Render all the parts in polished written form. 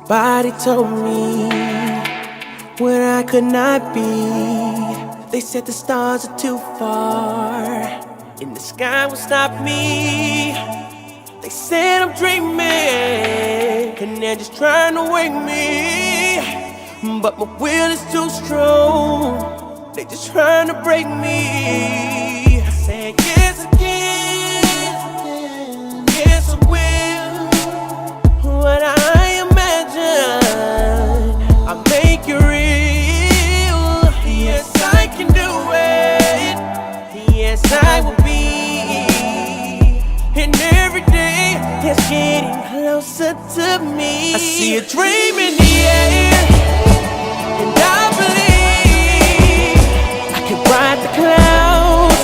Somebody told me what I could not be. They said the stars are too far and the sky will stop me. They said I'm dreaming and they're just trying to wake me, but my will is too strong. They just trying to break me. I said yes again, yes I will. What I imagine, I make it real. Yes I can do it. Yes I will be. And every day it's getting closer to me. I see a dream in the air, and I believe I can ride the clouds.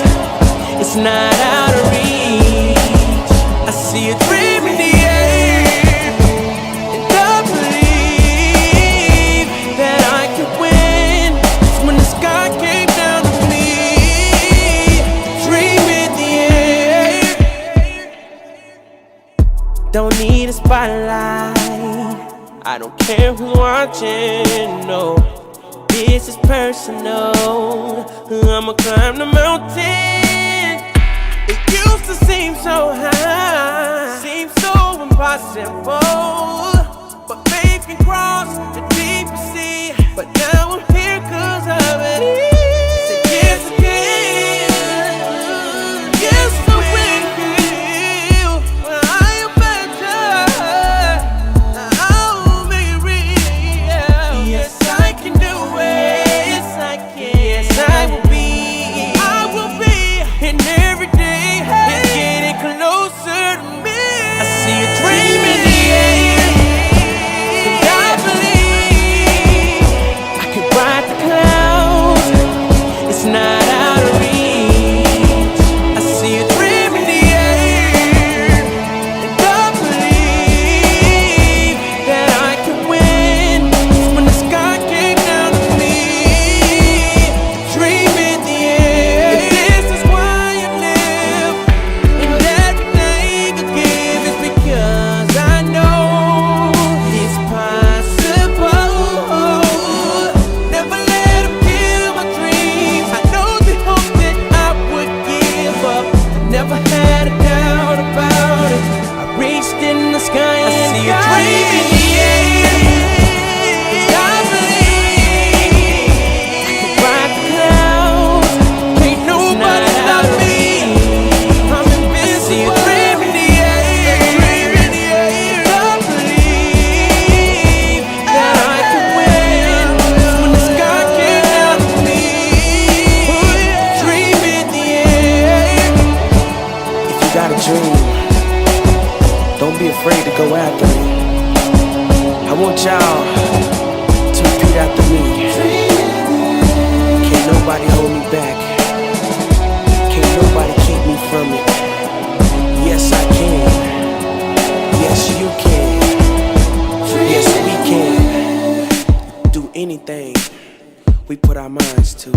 It's not out of reach. I see a dream in the air, and I believe that I can win. It's when the sky came down to me. Dream in the air. Don't need a spotlight, I don't care who's watching, no. This is personal, I'ma climb the mountain. It used to seem so high, seems so impossible, but faith can cross the deepest sea. But now I'm here 'cause of it. Say yes again, yes I will. I imagine I'll make it real. Yes I can do it. Yes I can. Yes I will be. I will be. And every day it's getting closer to me. I see a dream in the air, and I believe I can ride the clouds. It's not out of reach. I see a dream in the air, and I believe that I can win. It's when the sky came down to me. Dream in the air. If this is why you live, and everything you give is because I know it's possible. Never let them kill my dreams. I know they hoped that I would give up. I never had a doubt about it. I reached in the sky and see a dream in the air. I believe I can ride the clouds. Can't nobody stop me. I'm invincible. I see a dream in the air. I believe that I can win. It's when the sky came down to me. Dream in the air. If you got a dream, don't be afraid to go after it. I want y'all to repeat after me. Can't nobody hold me back. Can't nobody keep me from it. Yes, I can. Yes, you can. Yes, we can. Do anything we put our minds to.